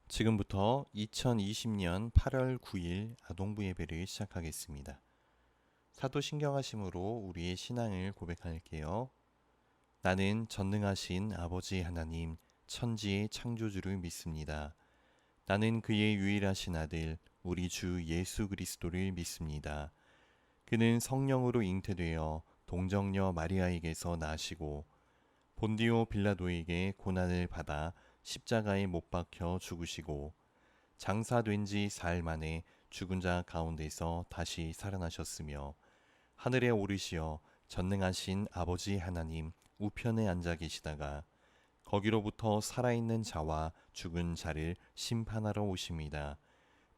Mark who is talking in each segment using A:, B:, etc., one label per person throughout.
A: 지금부터 2020년 8월 9일 아동부 예배를 시작하겠습니다. 사도신경하심으로 우리의 신앙을 고백할게요. 나는 전능하신 아버지 하나님, 천지의 창조주를 믿습니다. 나는 그의 유일하신 아들, 우리 주 예수 그리스도를 믿습니다. 그는 성령으로 잉태되어 동정녀 마리아에게서 나시고 본디오 빌라도에게 고난을 받아 십자가에 못 박혀 죽으시고 장사된 지 사흘 만에 죽은 자 가운데서 다시 살아나셨으며 하늘에 오르시어 전능하신 아버지 하나님 우편에 앉아 계시다가 거기로부터 살아있는 자와 죽은 자를 심판하러 오십니다.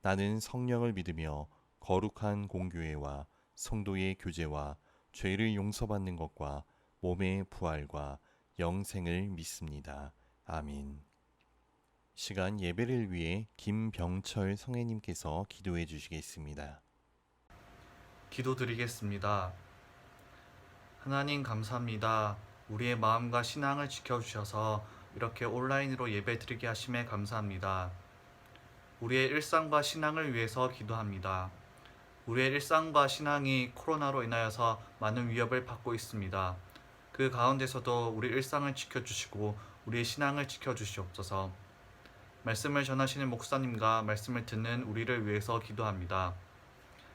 A: 나는 성령을 믿으며 거룩한 공교회와 성도의 교제와 죄를 용서받는 것과 몸의 부활과 영생을 믿습니다. 아멘. 시간 예배를 위해 김병철 성회님께서 기도해 주시겠습니다.
B: 기도드리겠습니다. 하나님 감사합니다. 우리의 마음과 신앙을 지켜주셔서 이렇게 온라인으로 예배드리게 하심에 감사합니다. 우리의 일상과 신앙을 위해서 기도합니다. 우리의 일상과 신앙이 코로나로 인하여서 많은 위협을 받고 있습니다. 그 가운데서도 우리 일상을 지켜주시고 우리의 신앙을 지켜주시옵소서. 말씀을 전하시는 목사님과 말씀을 듣는 우리를 위해서 기도합니다.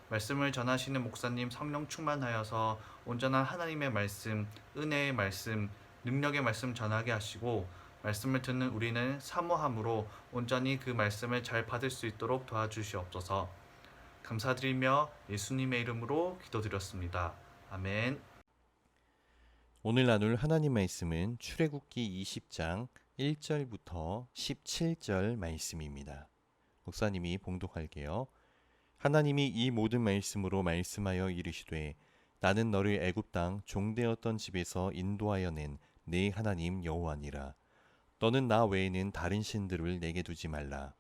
B: 말씀을 전하시는 목사님 성령 충만하여서 온전한 하나님의 말씀, 은혜의 말씀, 능력의 말씀 전하게 하시고 말씀을 듣는 우리는 사모함으로 온전히 그 말씀을 잘 받을 수 있도록 도와주시옵소서. 감사드리며 예수님의 이름으로 기도드렸습니다. 아멘.
A: 오늘 나눌 하나님 말씀은 출애굽기 20장 1절부터 17절 말씀입니다. 목사님이 봉독할게요. 하나님이 이 모든 말씀으로 말씀하여 이르시되 나는 너를 애굽 땅 종되었던 집에서 인도하여 낸 네 하나님 여호와니라. 너는 나 외에는 다른 신들을 내게 두지 말라.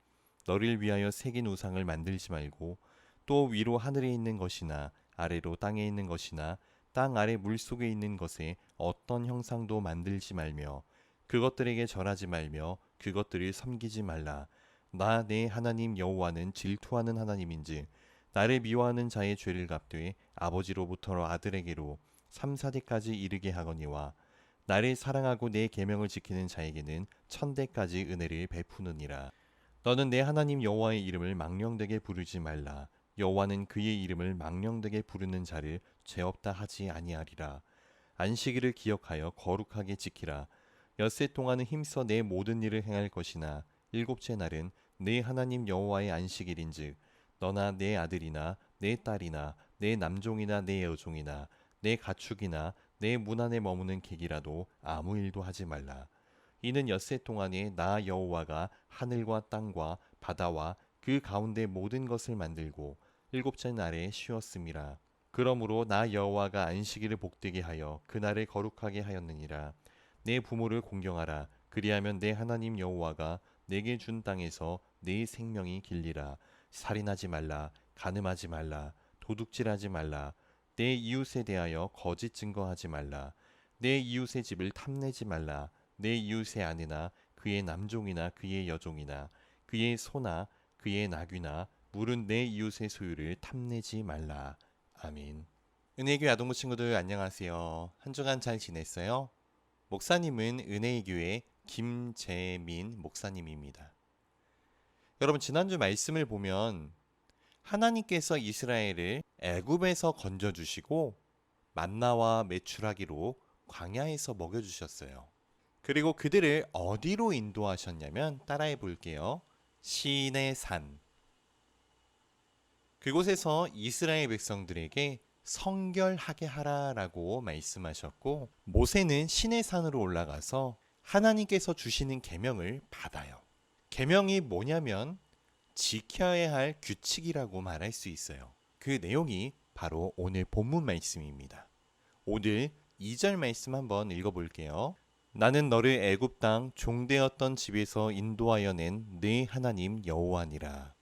A: 너를 위하여 새긴 우상을 만들지 말고 또 위로 하늘에 있는 것이나 아래로 땅에 있는 것이나 땅 아래 물속에 있는 것에 어떤 형상도 만들지 말며 그것들에게 절하지 말며 그것들을 섬기지 말라. 나 내 하나님 여호와는 질투하는 하나님인즉 나를 미워하는 자의 죄를 갚되 아버지로부터 아들에게로 3, 4대까지 이르게 하거니와 나를 사랑하고 내 계명을 지키는 자에게는 1000대까지 은혜를 베푸느니라. 너는 내 하나님 여호와의 이름을 망령되게 부르지 말라. 여호와는 그의 이름을 망령되게 부르는 자를 죄없다 하지 아니하리라. 안식일을 기억하여 거룩하게 지키라. 엿새 동안은 힘써 내 모든 일을 행할 것이나 일곱째 날은 내 하나님 여호와의 안식일인즉 너나 내 아들이나 내 딸이나 내 남종이나 내 여종이나 내 가축이나 내 문 안에 머무는 객이라도 아무 일도 하지 말라. 이는 엿새 동안에 나 여호와가 하늘과 땅과 바다와 그 가운데 모든 것을 만들고 일곱째 날에 쉬었음이라. 그러므로 나 여호와가 안식일을 복되게 하여 그날을 거룩하게 하였느니라. 내 부모를 공경하라. 그리하면 내 하나님 여호와가 내게 준 땅에서 내 생명이 길리라. 살인하지 말라. 간음하지 말라. 도둑질하지 말라. 내 이웃에 대하여 거짓 증거하지 말라. 내 이웃의 집을 탐내지 말라. 내 이웃의 아내나 그의 남종이나 그의 여종이나 그의 소나 그의 나귀나 물은 내 이웃의 소유를 탐내지 말라. 아멘. 은혜교회 아동부 친구들 안녕하세요. 한 주간 잘 지냈어요? 목사님은 은혜의 교회 김재민 목사님입니다. 여러분 지난주 말씀을 보면 하나님께서 이스라엘을 애굽에서 건져주시고 만나와 메추라기로 광야에서 먹여주셨어요. 그리고 그들을 어디로 인도하셨냐면 따라해 볼게요. 시내산. 그곳에서 이스라엘 백성들에게 성결하게 하라라고 말씀하셨고 모세는 시내산으로 올라가서 하나님께서 주시는 계명을 받아요. 계명이 뭐냐면 지켜야 할 규칙이라고 말할 수 있어요. 그 내용이 바로 오늘 본문 말씀입니다. 오늘 2절 말씀 한번 읽어볼게요. 나는 너를 애굽 땅 종되었던 집에서 인도하여 낸 네 하나님 여호와니라.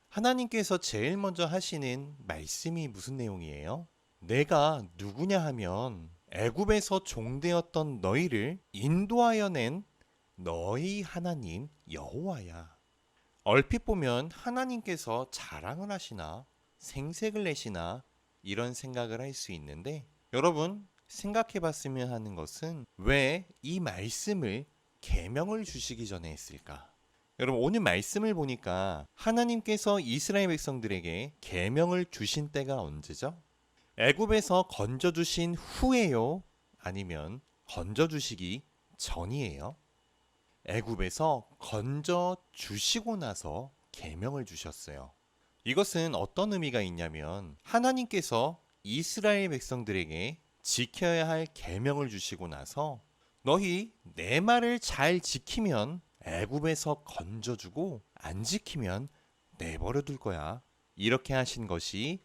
A: 하나님께서 제일 먼저 하시는 말씀이 무슨 내용이에요? 내가 누구냐 하면 애굽에서 종되었던 너희를 인도하여 낸 너희 하나님 여호와야. 얼핏 보면 하나님께서 자랑을 하시나 생색을 내시나 이런 생각을 할 수 있는데 여러분 생각해 봤으면 하는 것은 왜 이 말씀을 계명을 주시기 전에 했을까? 여러분 오늘 말씀을 보니까 하나님께서 이스라엘 백성들에게 계명을 주신 때가 언제죠? 애굽에서 건져 주신 후에요? 아니면 건져 주시기 전이에요? 애굽에서 건져 주시고 나서 계명을 주셨어요. 이것은 어떤 의미가 있냐면 하나님께서 이스라엘 백성들에게 지켜야 할 계명을 주시고 나서 너희 내 말을 잘 지키면 애굽에서 건져주고 안 지키면 내버려 둘 거야. 이렇게 하신 것이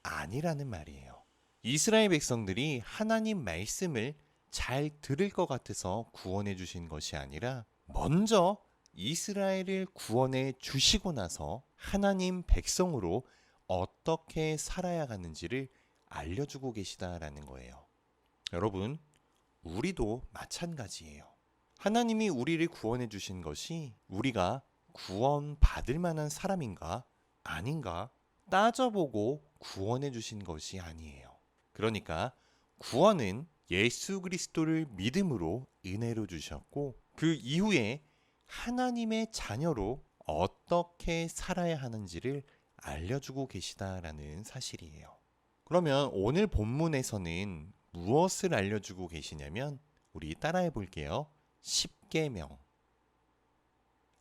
A: 아니라는 말이에요. 이스라엘 백성들이 하나님 말씀을 잘 들을 것 같아서 구원해 주신 것이 아니라 먼저 이스라엘을 구원해 주시고 나서 하나님 백성으로 어떻게 살아야 하는지를 알려주고 계시다라는 거예요. 여러분, 우리도 마찬가지예요. 하나님이 우리를 구원해 주신 것이 우리가 구원받을 만한 사람인가 아닌가 따져보고 구원해 주신 것이 아니에요. 그러니까 구원은 예수 그리스도를 믿음으로 은혜로 주셨고 그 이후에 하나님의 자녀로 어떻게 살아야 하는지를 알려주고 계시다라는 사실이에요. 그러면 오늘 본문에서는 무엇을 알려주고 계시냐면 우리 따라해 볼게요. 십계명.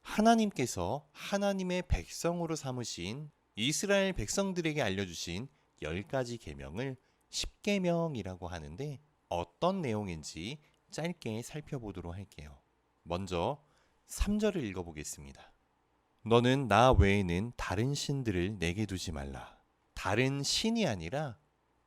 A: 하나님께서 하나님의 백성으로 삼으신 이스라엘 백성들에게 알려주신 10가지 계명을 십계명이라고 하는데 어떤 내용인지 짧게 살펴보도록 할게요. 먼저 3절을 읽어보겠습니다. 너는 나 외에는 다른 신들을 내게 두지 말라. 다른 신이 아니라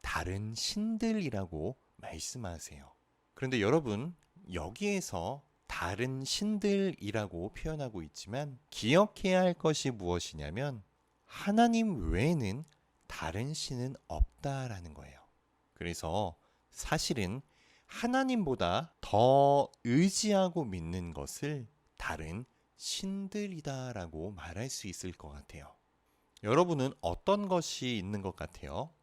A: 다른 신들이라고 말씀하세요. 그런데 여러분, 여기에서 다른 신들이라고 표현하고 있지만 기억해야 할 것이 무엇이냐면 하나님 외에는 다른 신은 없다라는 거예요. 그래서 사실은 하나님보다 더 의지하고 믿는 것을 다른 신들이다라고 말할 수 있을 것 같아요. 여러분은 어떤 것이 있는 것 같아요?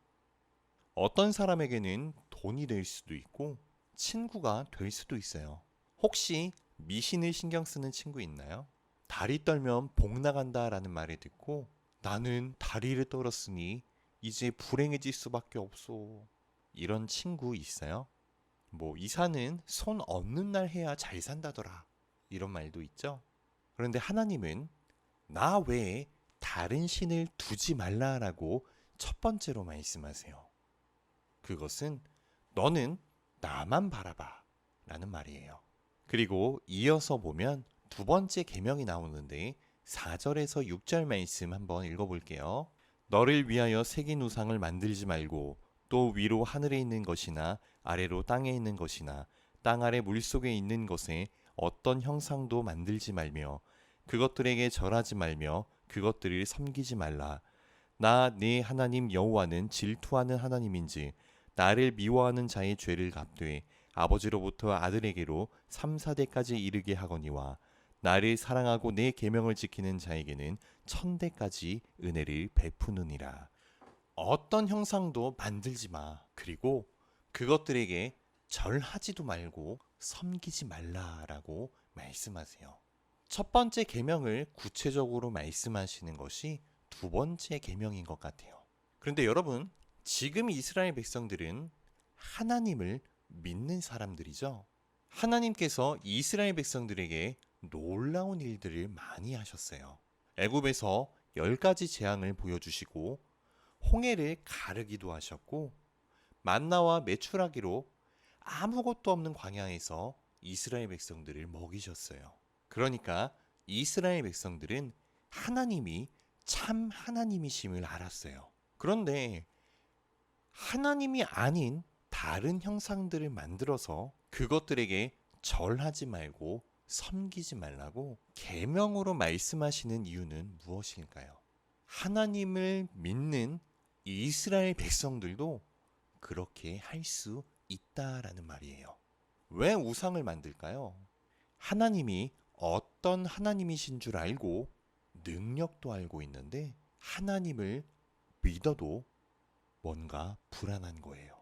A: 어떤 사람에게는 돈이 될 수도 있고 친구가 될 수도 있어요. 혹시 미신을 신경 쓰는 친구 있나요? 다리 떨면 복 나간다라는 말을 듣고 나는 다리를 떨었으니 이제 불행해질 수밖에 없어. 이런 친구 있어요? 뭐 이사는 손 없는 날 해야 잘 산다더라. 이런 말도 있죠. 그런데 하나님은 나 외에 다른 신을 두지 말라라고 첫 번째로 말씀하세요. 그것은 너는 나만 바라봐 라는 말이에요. 그리고 이어서 보면 두 번째 계명이 나오는데 4절에서 6절 말씀 한번 읽어볼게요. 너를 위하여 새긴 우상을 만들지 말고 또 위로 하늘에 있는 것이나 아래로 땅에 있는 것이나 땅 아래 물속에 있는 것에 어떤 형상도 만들지 말며 그것들에게 절하지 말며 그것들을 섬기지 말라. 나 네 하나님 여호와는 질투하는 하나님인지 나를 미워하는 자의 죄를 갚되 아버지로부터 아들에게로 3, 4대까지 이르게 하거니와 나를 사랑하고 내 계명을 지키는 자에게는 1000대까지 은혜를 베푸느니라. 어떤 형상도 만들지 마. 그리고 그것들에게 절하지도 말고 섬기지 말라라고 말씀하세요. 첫 번째 계명을 구체적으로 말씀하시는 것이 두 번째 계명인 것 같아요. 그런데 여러분, 지금 이스라엘 백성들은 하나님을 믿는 사람들이죠. 하나님께서 이스라엘 백성들에게 놀라운 일들을 많이 하셨어요. 애굽에서 10가지 재앙을 보여주시고 홍해를 가르기도 하셨고 만나와 메추라기로 아무것도 없는 광야에서 이스라엘 백성들을 먹이셨어요. 그러니까 이스라엘 백성들은 하나님이 참 하나님이심을 알았어요. 그런데 하나님이 아닌 다른 형상들을 만들어서 그것들에게 절하지 말고 섬기지 말라고 계명으로 말씀하시는 이유는 무엇일까요? 하나님을 믿는 이스라엘 백성들도 그렇게 할 수 있다라는 말이에요. 왜 우상을 만들까요? 하나님이 어떤 하나님이신 줄 알고 능력도 알고 있는데 하나님을 믿어도 뭔가 불안한 거예요.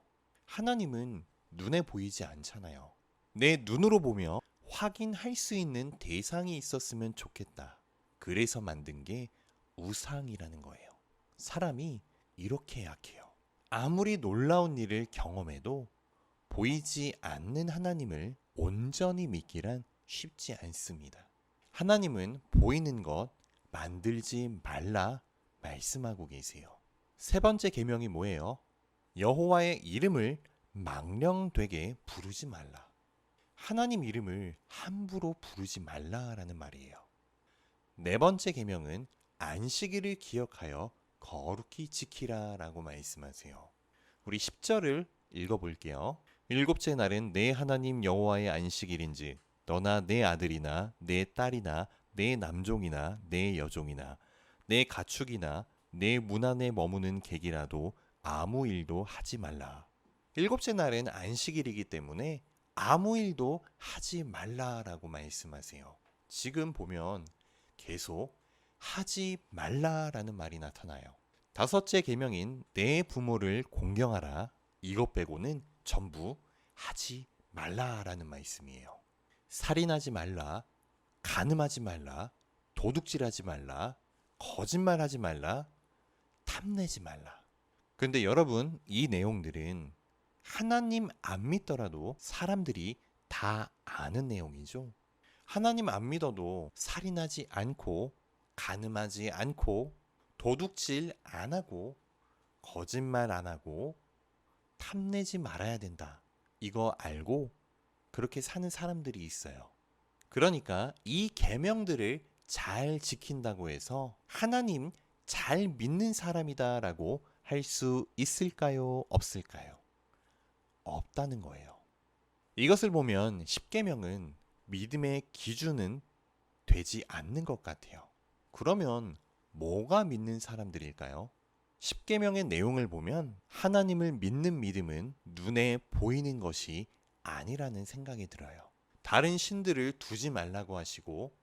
A: 하나님은 눈에 보이지 않잖아요. 내 눈으로 보며 확인할 수 있는 대상이 있었으면 좋겠다. 그래서 만든 게 우상이라는 거예요. 사람이 이렇게 약해요. 아무리 놀라운 일을 경험해도 보이지 않는 하나님을 온전히 믿기란 쉽지 않습니다. 하나님은 보이는 것 만들지 말라 말씀하고 계세요. 세 번째 계명이 뭐예요? 여호와의 이름을 망령되게 부르지 말라. 하나님 이름을 함부로 부르지 말라라는 말이에요. 네 번째 계명은 안식일을 기억하여 거룩히 지키라라고 말씀하세요. 우리 10절을 읽어볼게요. 일곱째 날은 내 하나님 여호와의 안식일인즉 너나 내 아들이나 내 딸이나 내 남종이나 내 여종이나 내 가축이나 내 문 안에 머무는 객이라도 아무 일도 하지 말라. 일곱째 날은 안식일이기 때문에 아무 일도 하지 말라라고 말씀하세요. 지금 보면 계속 하지 말라라는 말이 나타나요. 다섯째 계명인 내 부모를 공경하라. 이것 빼고는 전부 하지 말라라는 말씀이에요. 살인하지 말라, 간음하지 말라, 도둑질하지 말라, 거짓말하지 말라, 탐내지 말라. 그런데 여러분, 이 내용들은 하나님 안 믿더라도 사람들이 다 아는 내용이죠. 하나님 안 믿어도 살인하지 않고, 간음하지 않고, 도둑질 안 하고, 거짓말 안 하고, 탐내지 말아야 된다. 이거 알고 그렇게 사는 사람들이 있어요. 그러니까 이 계명들을 잘 지킨다고 해서 하나님 잘 믿는 사람이다라고 할 수 있을까요? 없을까요? 없다는 거예요. 이것을 보면 십계명은 믿음의 기준은 되지 않는 것 같아요. 그러면 뭐가 믿는 사람들일까요? 십계명의 내용을 보면 하나님을 믿는 믿음은 눈에 보이는 것이 아니라는 생각이 들어요. 다른 신들을 두지 말라고 하시고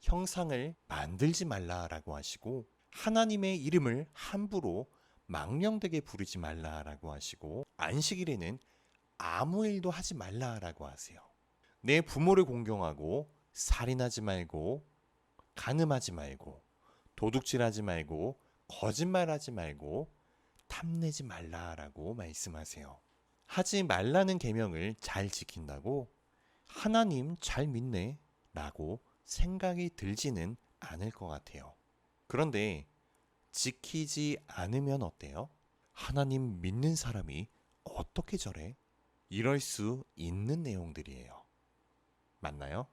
A: 형상을 만들지 말라라고 하시고 하나님의 이름을 함부로 망령되게 부르지 말라라고 하시고 안식일에는 아무 일도 하지 말라라고 하세요. 내 부모를 공경하고 살인하지 말고 간음하지 말고 도둑질하지 말고 거짓말하지 말고 탐내지 말라라고 말씀하세요. 하지 말라는 계명을 잘 지킨다고 하나님 잘 믿네 라고 생각이 들지는 않을 것 같아요. 그런데 지키지 않으면 어때요? 하나님 믿는 사람이 어떻게 저래? 이럴 수 있는 내용들이에요. 맞나요?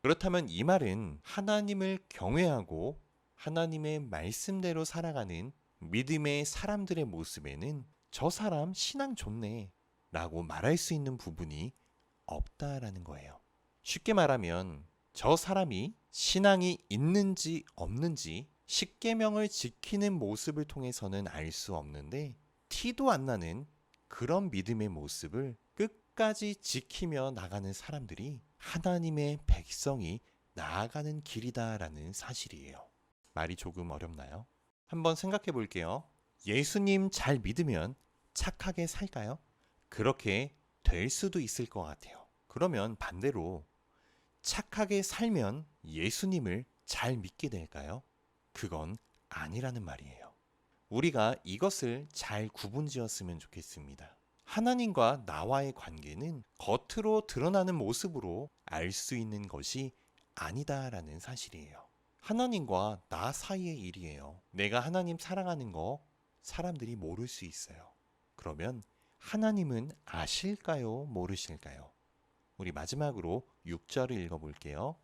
A: 그렇다면 이 말은 하나님을 경외하고 하나님의 말씀대로 살아가는 믿음의 사람들의 모습에는 저 사람 신앙 좋네 라고 말할 수 있는 부분이 없다라는 거예요. 쉽게 말하면 저 사람이 신앙이 있는지 없는지 십계명을 지키는 모습을 통해서는 알 수 없는데 티도 안 나는 그런 믿음의 모습을 끝까지 지키며 나가는 사람들이 하나님의 백성이 나아가는 길이다라는 사실이에요. 말이 조금 어렵나요? 한번 생각해 볼게요. 예수님 잘 믿으면 착하게 살까요? 그렇게 될 수도 있을 것 같아요. 그러면 반대로 착하게 살면 예수님을 잘 믿게 될까요? 그건 아니라는 말이에요. 우리가 이것을 잘 구분지었으면 좋겠습니다. 하나님과 나와의 관계는 겉으로 드러나는 모습으로 알 수 있는 것이 아니다라는 사실이에요. 하나님과 나 사이의 일이에요. 내가 하나님 사랑하는 거 사람들이 모를 수 있어요. 그러면 하나님은 아실까요? 모르실까요? 우리 마지막으로 6절을 읽어볼게요.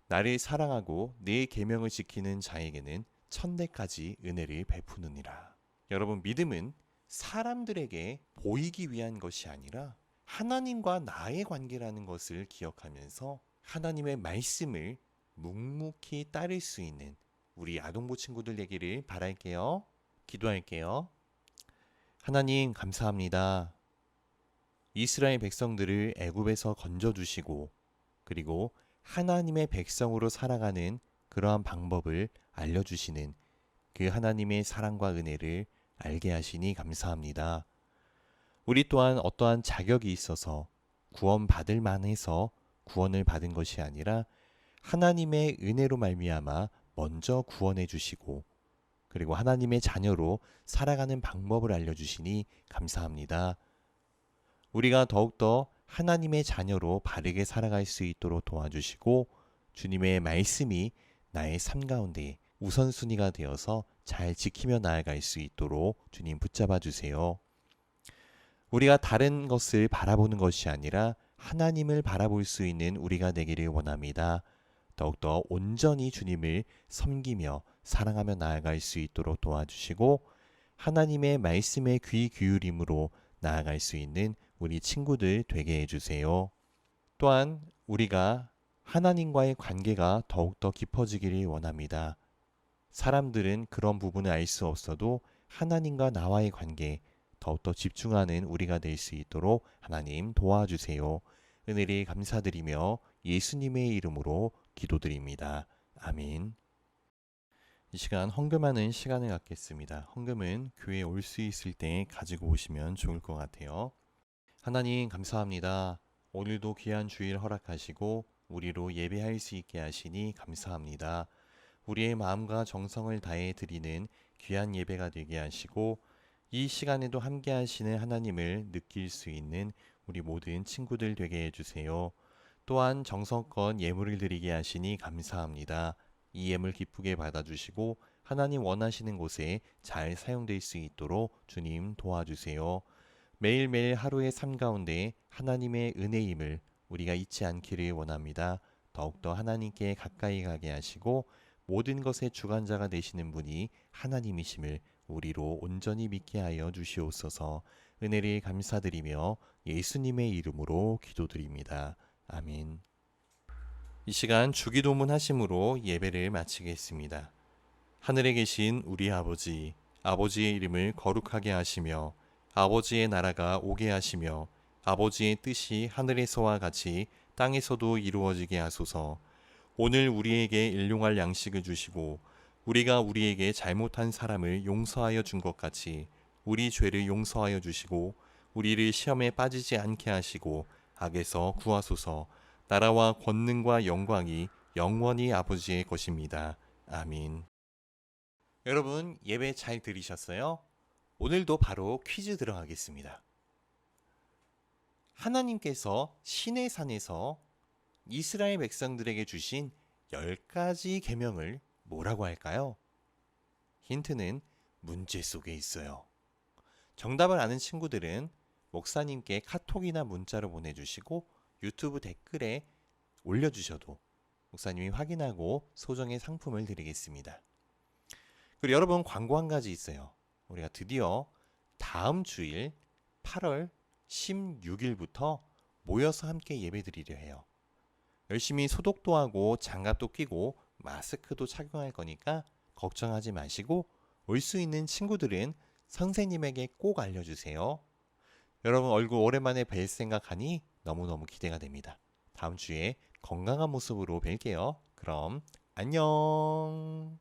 A: 나를 사랑하고 내 계명을 지키는 자에게는 천대까지 은혜를 베푸느니라. 여러분, 믿음은 사람들에게 보이기 위한 것이 아니라 하나님과 나의 관계라는 것을 기억하면서 하나님의 말씀을 묵묵히 따를 수 있는 우리 아동부 친구들 되기를 바랄게요. 기도할게요. 하나님 감사합니다. 이스라엘 백성들을 애굽에서 건져주시고 그리고 하나님의 백성으로 살아가는 그러한 방법을 알려주시는 그 하나님의 사랑과 은혜를 알게 하시니 감사합니다. 우리 또한 어떠한 자격이 있어서 구원받을 만해서 구원을 받은 것이 아니라 하나님의 은혜로 말미암아 먼저 구원해 주시고 그리고 하나님의 자녀로 살아가는 방법을 알려주시니 감사합니다. 우리가 더욱더 하나님의 자녀로 바르게 살아갈 수 있도록 도와주시고 주님의 말씀이 나의 삶 가운데 우선순위가 되어서 잘 지키며 나아갈 수 있도록 주님 붙잡아 주세요. 우리가 다른 것을 바라보는 것이 아니라 하나님을 바라볼 수 있는 우리가 되기를 원합니다. 더욱더 온전히 주님을 섬기며 사랑하며 나아갈 수 있도록 도와주시고 하나님의 말씀에 귀 기울임으로 나아갈 수 있는 우리 친구들 되게 해주세요. 또한 우리가 하나님과의 관계가 더욱더 깊어지기를 원합니다. 사람들은 그런 부분을 알 수 없어도 하나님과 나와의 관계 더욱더 집중하는 우리가 될 수 있도록 하나님 도와주세요. 은혜를 감사드리며 예수님의 이름으로 기도드립니다. 아멘. 이 시간 헌금하는 시간을 갖겠습니다. 헌금은 교회에 올 수 있을 때 가지고 오시면 좋을 것 같아요. 하나님 감사합니다. 오늘도 귀한 주일 허락하시고 우리로 예배할 수 있게 하시니 감사합니다. 우리의 마음과 정성을 다해 드리는 귀한 예배가 되게 하시고 이 시간에도 함께 하시는 하나님을 느낄 수 있는 우리 모든 친구들 되게 해주세요. 또한 정성껏 예물을 드리게 하시니 감사합니다. 이 예물 기쁘게 받아주시고 하나님 원하시는 곳에 잘 사용될 수 있도록 주님 도와주세요. 매일매일 하루의 삶 가운데 하나님의 은혜임을 우리가 잊지 않기를 원합니다. 더욱더 하나님께 가까이 가게 하시고 모든 것의 주관자가 되시는 분이 하나님이심을 우리로 온전히 믿게 하여 주시옵소서. 은혜를 감사드리며 예수님의 이름으로 기도드립니다. 아멘. 이 시간 주기도문 하심으로 예배를 마치겠습니다. 하늘에 계신 우리 아버지, 아버지의 이름을 거룩하게 하시며 아버지의 나라가 오게 하시며 아버지의 뜻이 하늘에서와 같이 땅에서도 이루어지게 하소서. 오늘 우리에게 일용할 양식을 주시고 우리가 우리에게 잘못한 사람을 용서하여 준 것 같이 우리 죄를 용서하여 주시고 우리를 시험에 빠지지 않게 하시고 악에서 구하소서. 나라와 권능과 영광이 영원히 아버지의 것입니다. 아멘. 여러분 예배 잘 들으셨어요? 오늘도 바로 퀴즈 들어가겠습니다. 하나님께서 시내산에서 이스라엘 백성들에게 주신 10가지 계명을 뭐라고 할까요? 힌트는 문제 속에 있어요. 정답을 아는 친구들은 목사님께 카톡이나 문자로 보내주시고 유튜브 댓글에 올려주셔도 목사님이 확인하고 소정의 상품을 드리겠습니다. 그리고 여러분 광고 한 가지 있어요. 우리가 드디어 다음 주일 8월 16일부터 모여서 함께 예배드리려 해요. 열심히 소독도 하고 장갑도 끼고 마스크도 착용할 거니까 걱정하지 마시고 올 수 있는 친구들은 선생님에게 꼭 알려주세요. 여러분 얼굴 오랜만에 뵐 생각하니 너무너무 기대가 됩니다. 다음 주에 건강한 모습으로 뵐게요. 그럼 안녕.